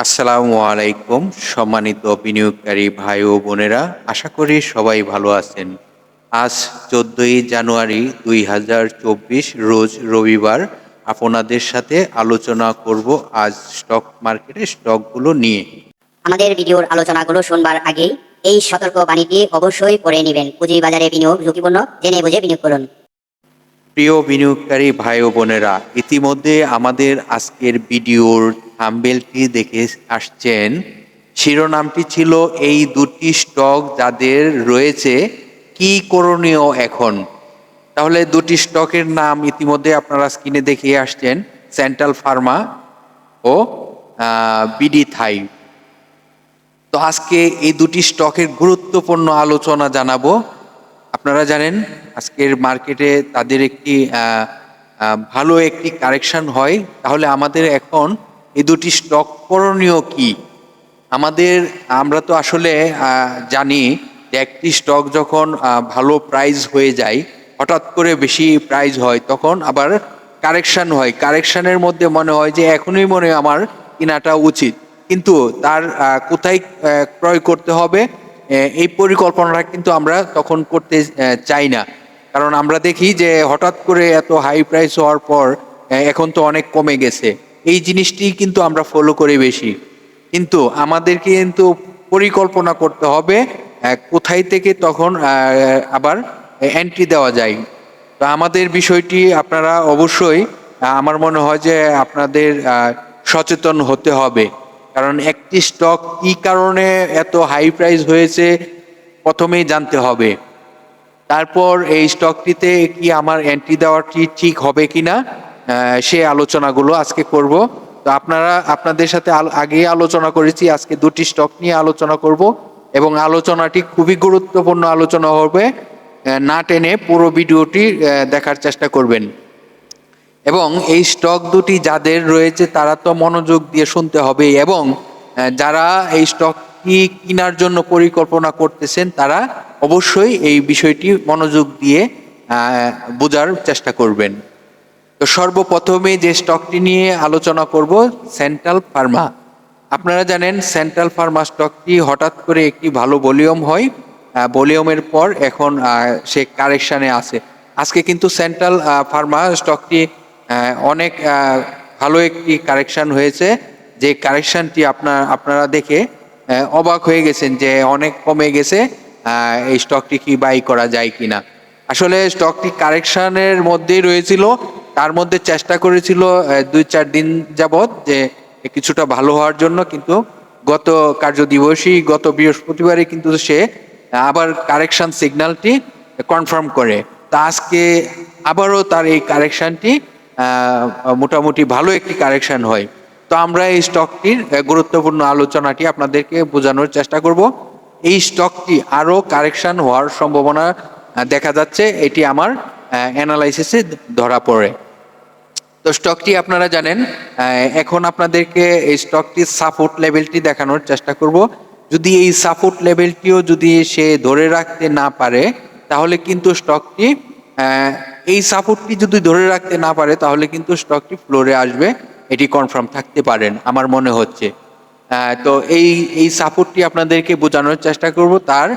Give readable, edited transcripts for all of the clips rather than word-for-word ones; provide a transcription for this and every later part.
আসসালামু আলাইকুম সম্মানিত বিনিয়োগকারী ভাই ও বোনেরা, আশা করি সবাই ভালো আছেন। আজ 14ই জানুয়ারি 2024 রোজ রবিবার আপনাদের সাথে আলোচনা করব আজ স্টক মার্কেটের স্টকগুলো নিয়ে। আমাদের ভিডিওর আলোচনাগুলো শুনবার আগেই এই সতর্ক বাণীটি অবশ্যই পড়ে নেবেন। পুঁজিবাজারে বিনিয়োগ ঝুঁকিপূর্ণ, জেনে বুঝে বিনিয়োগ করুন। প্রিয় বিনিয়োগকারী ভাই ও বোনেরা, ইতিমধ্যে আমাদের আজকের ভিডিওর থাম্বনেলটি দেখে আসছেন। শিরোনামটি ছিল এই দুটি স্টক যাদের রয়েছে কি করণীয় এখন। তাহলে দুটি স্টকের নাম ইতিমধ্যে আপনারা স্ক্রিনে দেখিয়ে আসছেন, সেন্ট্রাল ফার্মা ও বিডি থাই। তো আজকে এই দুটি স্টকের গুরুত্বপূর্ণ আলোচনা জানাবো। আপনারা জানেন আজকের মার্কেটে তাদের একটি ভালো একটি কারেকশন হয়। তাহলে আমাদের এখন এই দুটি স্টক করণীয় কি? আমরা তো আসলে জানি যে একটি স্টক যখন ভালো প্রাইস হয়ে যায়, হঠাৎ করে বেশি প্রাইস হয়, তখন আবার কারেকশন হয়। কারেকশনের মধ্যে মনে হয় যে এখনই মনে হয় আমার কেনাটা উচিত, কিন্তু তার কোথায় ক্রয় করতে হবে এই পরিকল্পনাটা কিন্তু আমরা তখন করতে চাই না। কারণ আমরা দেখি যে হঠাৎ করে এত হাই প্রাইস হওয়ার পর এখন তো অনেক কমে গেছে, এই জিনিসটি কিন্তু আমরা ফলো করি বেশি। কিন্তু আমাদেরকে কিন্তু পরিকল্পনা করতে হবে কোথায় থেকে তখন আবার এন্ট্রি দেওয়া যায়। তো আমাদের বিষয়টি আপনারা অবশ্যই আমার মনে হয় যে আপনাদের সচেতন হতে হবে। কারণ একটি স্টক কি কারণে এত হাই প্রাইস হয়েছে প্রথমেই জানতে হবে। তারপর এই স্টকটিতে কি আমার এন্ট্রি দেওয়াটি ঠিক হবে কিনা সে আলোচনাগুলো আজকে করব। তো আপনাদের সাথে আগেই আলোচনা করেছি, আজকে দুটি স্টক নিয়ে আলোচনা করব এবং আলোচনাটি খুবই গুরুত্বপূর্ণ আলোচনা হবে। না টেনে পুরো ভিডিওটি দেখার চেষ্টা করবেন। এবং এই স্টক দুটি যাদের রয়েছে তারা তো মনোযোগ দিয়ে শুনতে হবে, এবং যারা এই স্টকটি কেনার জন্য পরিকল্পনা করতেছেন তারা অবশ্যই এই বিষয়টি মনোযোগ দিয়ে বোঝার চেষ্টা করবেন। তো সর্বপ্রথমে যে স্টকটি নিয়ে আলোচনা করব, সেন্ট্রাল ফার্মা। আপনারা জানেন সেন্ট্রাল ফার্মা স্টকটি হঠাৎ করে একটি ভালো ভলিউম হয়, ভলিউমের পর এখন সে কারেকশানে আছে। আজকে কিন্তু সেন্ট্রাল ফার্মা স্টকটি অনেক ভালো একটি কারেকশান হয়েছে, যে কারেকশানটি আপনারা দেখে অবাক হয়ে গেছেন যে অনেক কমে গেছে, এই স্টকটি কি বাই করা যায় কিনা। আসলে স্টকটি কারেকশানের মধ্যেই রয়েছিল, তার মধ্যে চেষ্টা করেছিল 2-4 দিন যাবৎ যে কিছুটা ভালো হওয়ার জন্য, কিন্তু গত কার্যদিবসই গত বৃহস্পতিবারে কিন্তু সে আবার কারেকশন সিগন্যালটি কনফার্ম করে। তা আজকে আবারও তার এই কারেকশনটি মোটামুটি ভালো একটি কারেকশন হয়। তো আমরা এই স্টকটির গুরুত্বপূর্ণ আলোচনাটি আপনাদেরকে বোঝানোর চেষ্টা করব। এই স্টকটি আরও কারেকশন হওয়ার সম্ভাবনা দেখা যাচ্ছে, এটি আমার অ্যানালাইসিসে ধরা পড়ে। তো স্টকটি আপনারা জানেন, এখন আপনাদেরকে এই স্টকটির সাপোর্ট লেভেলটি দেখানোর চেষ্টা করব। যদি এই সাপোর্ট লেভেলটিও যদি সে ধরে রাখতে না পারে, তাহলে কিন্তু স্টকটি এই সাপোর্টটি যদি ধরে রাখতে না পারে তাহলে কিন্তু স্টকটি ফ্লোরে আসবে, এটি কনফার্ম থাকতে পারেন আমার মনে হচ্ছে। তো এই সাপোর্টটি আপনাদেরকে বোঝানোর চেষ্টা করব। তার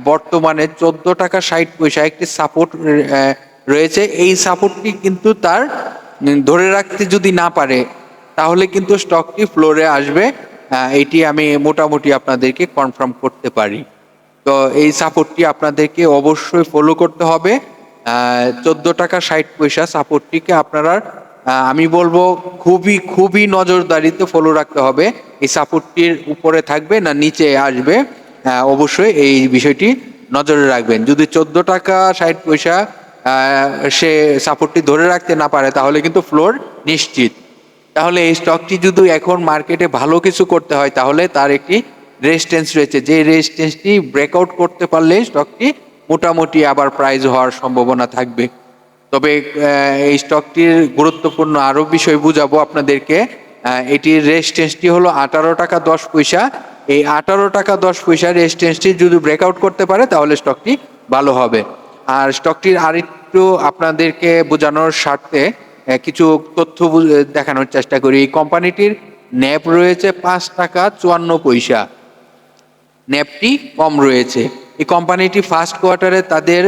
বর্তমানে 14 টাকা 60 পয়সা একটি সাপোর্ট রয়েছে। এই সাপোর্টটি কিন্তু তার ধরে রাখতে যদি না পারে তাহলে কিন্তু স্টকটি ফ্লোরে আসবে, এটি আমি মোটামুটি আপনাদেরকে কনফার্ম করতে পারি। তো এই সাপোর্টটি আপনাদেরকে অবশ্যই ফলো করতে হবে। 14 টাকা 60 পয়সা সাপোর্টটিকে আপনারা আমি বলবো খুবই খুবই নজরদারিতে ফলো রাখতে হবে। এই সাপোর্টটির উপরে থাকবে না নিচে আসবে, অবশ্যই এই বিষয়টি নজরে রাখবেন। যদি 14 টাকা 60 পয়সা সে সাপোর্টটি ধরে রাখতে না পারে তাহলে কিন্তু ফ্লোর নিশ্চিত। তাহলে এই স্টকটি যদি এখন মার্কেটে ভালো কিছু করতে হয় তাহলে তার একটি রেজিস্ট্যান্স রয়েছে, যে রেজিস্ট্যান্সটি ব্রেকআউট করতে পারলে স্টকটি মোটামুটি আবার প্রাইস হওয়ার সম্ভাবনা থাকবে। তবে এই স্টকটির গুরুত্বপূর্ণ আরও বিষয় বুঝাবো আপনাদেরকে। এটির রেজিস্ট্যান্সটি হলো 18 টাকা 10 পয়সা। এই 18 টাকা 10 পয়সা রেজিস্ট্যান্সটি যদি ব্রেকআউট করতে পারে তাহলে স্টকটি ভালো হবে। আর স্টকটির আরেকটু আপনাদেরকে বোঝানোর স্বার্থে কিছু তথ্য দেখানোর চেষ্টা করি। এই কোম্পানিটির ন্যাপ রয়েছে 5 টাকা 54 পয়সা, ন্যাপটি কম রয়েছে। এই কোম্পানিটি ফার্স্ট কোয়ার্টারে তাদের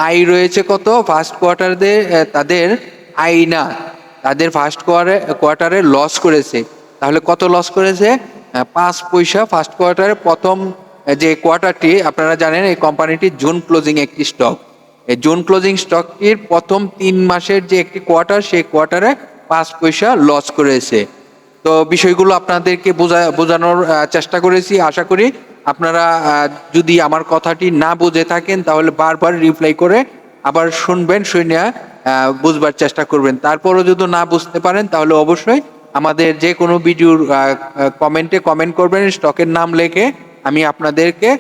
আয় রয়েছে কত? ফার্স্ট কোয়ার্টারে তাদের আয় না, তাদের ফার্স্ট কোয়ার্টারে লস করেছে। তাহলে কত লস করেছে? 5 পয়সা। ফার্স্ট কোয়ার্টারে প্রথম যে কোয়ার্টারটি, আপনারা জানেন এই কোম্পানিটি জুন ক্লোজিং একটি স্টক। এই জুন ক্লোজিং স্টকটির প্রথম 3 মাসের যে একটি কোয়ার্টার, সেই কোয়ার্টারে 5 পয়সা লস করেছে। তো বিষয়গুলো আপনাদেরকে বোঝানোর চেষ্টা করেছি। আশা করি আপনারা যদি আমার কথাটি না বুঝে থাকেন তাহলে বারবার রিপ্লাই করে আবার শুনবেন, শুনে বুঝবার চেষ্টা করবেন। তারপরও যদি না বুঝতে পারেন তাহলে অবশ্যই আমাদের যে কোনো ভিডিওর কমেন্টে কমেন্ট করবেন, স্টকের নাম লিখে আমি আপনাদেরকে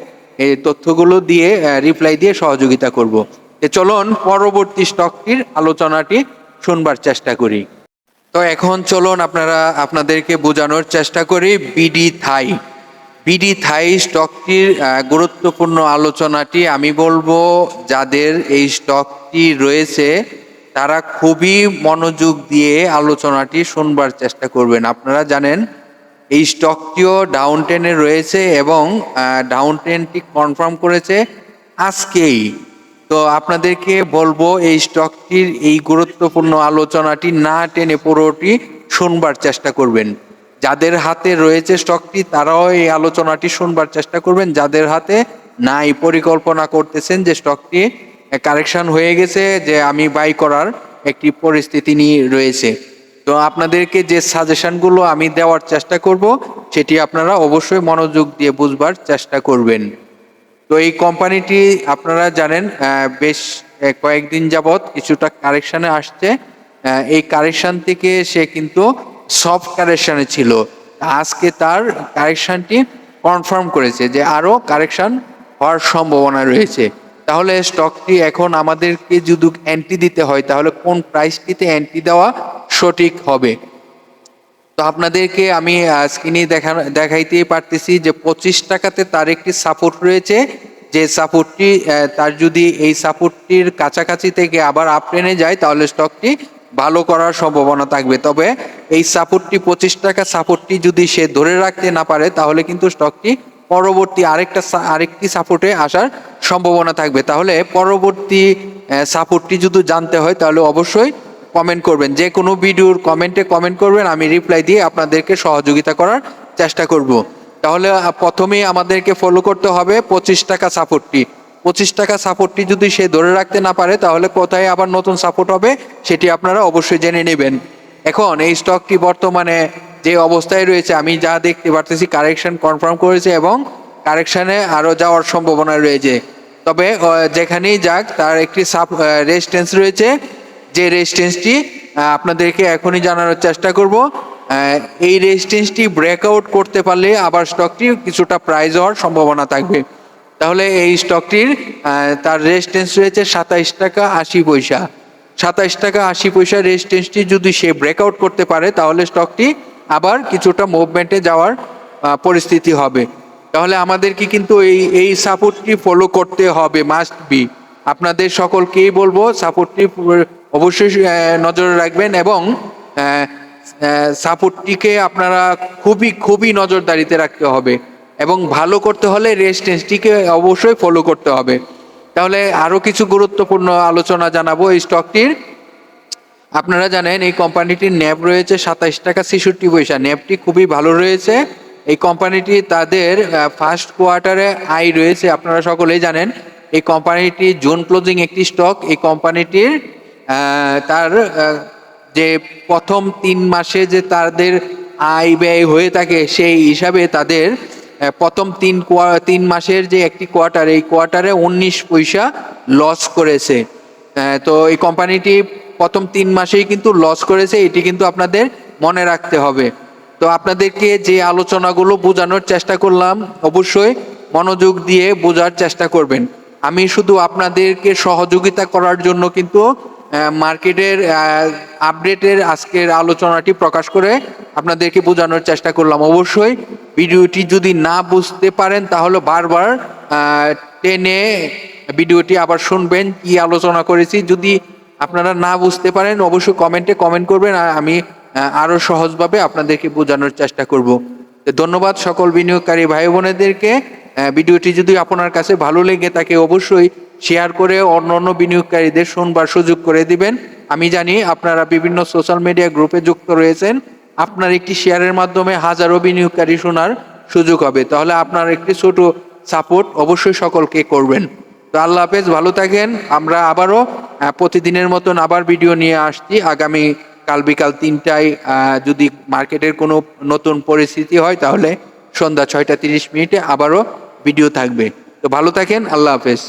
এই তথ্যগুলো দিয়ে রিপ্লাই দিয়ে সহযোগিতা করব। চলুন পরবর্তী স্টকটির আলোচনাটি শুনবার চেষ্টা করি। তো এখন চলুন আপনাদেরকে বোঝানোর চেষ্টা করি বিডি থাই। বিডি থাই স্টকটির গুরুত্বপূর্ণ আলোচনাটি আমি বলবো, যাদের এই স্টকটি রয়েছে তারা খুবই মনোযোগ দিয়ে আলোচনাটি শুনবার চেষ্টা করবেন। আপনারা জানেন এই স্টকটিও ডাউন ট্রেনে রয়েছে এবং ডাউন ট্রেনটি কনফার্ম করেছে আজকেই। তো আপনাদেরকে বলবো এই স্টকটির এই গুরুত্বপূর্ণ আলোচনাটি না টেনে পুরোটি শুনবার চেষ্টা করবেন। যাদের হাতে রয়েছে স্টকটি তারাও এই আলোচনাটি শুনবার চেষ্টা করবেন। যাদের হাতে নাই, পরিকল্পনা করতেছেন যে স্টকটি কারেকশন হয়ে গেছে, যে আমি বাই করার একটি পরিস্থিতি নিয়ে রয়েছে, তো আপনাদেরকে যে সাজেশনগুলো আমি দেওয়ার চেষ্টা করব সেটি আপনারা অবশ্যই মনোযোগ দিয়ে বুঝবার চেষ্টা করবেন। তো এই কোম্পানিটি আপনারা জানেন বেশ কয়েকদিন যাবৎ কিছুটা কারেকশনে আসছে। এই কারেকশন থেকে সে কিন্তু সফট কারেকশনে ছিল, আজকে তার কারেকশনটি কনফার্ম করেছে যে আরও কারেকশন হওয়ার সম্ভাবনা রয়েছে। তাহলে স্টকটি এখন আমাদেরকে যদি এন্ট্রি দিতে হয় তাহলে কোন প্রাইসটিতে এন্ট্রি দেওয়া সঠিক হবে? তো আপনাদেরকে আমি স্ক্রিনে দেখাইতেই পারতেছি যে 25 টাকাতে তার একটি সাপোর্ট রয়েছে, যে সাপোর্টটি তার যদি এই সাপোর্টটির কাছাকাছি থেকে আবার আপ ট্রেনে যায় তাহলে স্টকটি ভালো করার সম্ভাবনা থাকবে। তবে এই সাপোর্টটি 25 টাকা সাপোর্টটি যদি সে ধরে রাখতে না পারে তাহলে কিন্তু স্টকটি পরবর্তী আরেকটি সাপোর্টে আসার সম্ভাবনা থাকবে। তাহলে পরবর্তী সাপোর্টটি যদি জানতে হয় তাহলে অবশ্যই কমেন্ট করবেন, যে কোনো ভিডিওর কমেন্টে কমেন্ট করবেন, আমি রিপ্লাই দিয়ে আপনাদেরকে সহযোগিতা করার চেষ্টা করব। তাহলে প্রথমেই আমাদেরকে ফলো করতে হবে 25 টাকা সাপোর্টটি। 25 টাকা সাপোর্টটি যদি সে ধরে রাখতে না পারে তাহলে কোথায় আবার নতুন সাপোর্ট হবে সেটি আপনারা অবশ্যই জেনে নেবেন। এখন এই স্টকটি বর্তমানে যে অবস্থায় রয়েছে আমি যা দেখতে পারতেছি কারেকশন কনফার্ম করেছে এবং কারেকশনে আরও যাওয়ার সম্ভাবনা রয়েছে। তবে যেখানেই যাক তার একটি রেজিস্ট্যান্স রয়েছে, যে রেজিস্ট্যান্সটি আপনাদেরকে এখনই জানানোর চেষ্টা করব। এই রেজিস্ট্যান্সটি ব্রেকআউট করতে পারলে আবার স্টকটি কিছুটা প্রাইস হওয়ার সম্ভাবনা থাকবে। তাহলে এই স্টকটির তার রেজিস্ট্যান্স রয়েছে 27 টাকা 80 পয়সা। 27 টাকা 80 পয়সা রেজিস্ট্যান্সটি যদি সে ব্রেকআউট করতে পারে তাহলে স্টকটি আবার কিছুটা মুভমেন্টে যাওয়ার পরিস্থিতি হবে। তাহলে আমাদেরকে কিন্তু এই সাপোর্টটি ফলো করতে হবে, মাস্ট বি। আপনাদের সকলকেই বলবো সাপোর্টটি অবশ্যই নজরে রাখবেন এবং সাপোর্টটিকে আপনারা খুবই নজরদারিতে রাখতে হবে এবং ভালো করতে হলে রেজিস্ট্যান্সটিকে অবশ্যই ফলো করতে হবে। তাহলে আরও কিছু গুরুত্বপূর্ণ আলোচনা জানাবো এই স্টকটির। আপনারা জানেন এই কোম্পানিটির ন্যাব রয়েছে 27 টাকা 66 পয়সা। ন্যাবটি খুবই ভালো রয়েছে। এই কোম্পানিটি তাদের ফার্স্ট কোয়ার্টারে আয় রয়েছে, আপনারা সকলেই জানেন। এই কোম্পানিটি জুন ক্লোজিং একটি স্টক। এই কোম্পানিটির তার যে প্রথম 3 মাসে যে তাদের আয় ব্যয় হয়ে থাকে সেই হিসাবে তাদের প্রথম 3 মাসের যে একটি কোয়ার্টার, এই কোয়ার্টারে 19 পয়সা লস করেছে। তো এই কোম্পানিটি প্রথম 3 মাসেই কিন্তু লস করেছে, এটি কিন্তু আপনাদের মনে রাখতে হবে। তো আপনাদেরকে যে আলোচনাগুলো বোঝানোর চেষ্টা করলাম অবশ্যই মনোযোগ দিয়ে বোঝার চেষ্টা করবেন। আমি শুধু আপনাদেরকে সহযোগিতা করার জন্য কিন্তু মার্কেটের আপডেটের আজকের আলোচনাটি প্রকাশ করে আপনাদেরকে বোঝানোর চেষ্টা করলাম। অবশ্যই ভিডিওটি যদি না বুঝতে পারেন তাহলে বারবার টেনে ভিডিওটি আবার শুনবেন কি আলোচনা করেছি। যদি আপনারা না বুঝতে পারেন অবশ্যই কমেন্টে কমেন্ট করবেন, আর আমি আরো সহজভাবে আপনাদেরকে বোঝানোর চেষ্টা করব। তো ধন্যবাদ সকল বিনিয়োগকারী ভাই বোনেদেরকে। ভিডিওটি যদি আপনার কাছে ভালো লেগে থাকে অবশ্যই শেয়ার করে অন্য অন্য বিনিয়োগকারীদের শুনবার সুযোগ করে দিবেন। আমি জানি আপনারা বিভিন্ন সোশ্যাল মিডিয়া গ্রুপে যুক্ত রয়েছেন, আপনার একটি শেয়ারের মাধ্যমে হাজারো বিনিয়োগকারী শোনার সুযোগ হবে, তাহলে আপনার একটি ছোট সাপোর্ট অবশ্যই সকলকে করবেন। তো আল্লাহ হাফেজ, ভালো থাকেন। আমরা আবারও প্রতিদিনের মতন আবার ভিডিও নিয়ে আসছি আগামী কাল বিকাল 3টায়। যদি মার্কেটের কোনো নতুন পরিস্থিতি হয় তাহলে সন্ধ্যা 6টা 30 মিনিটে আবারও ভিডিও থাকবে। তো ভালো থাকেন, আল্লাহ হাফেজ।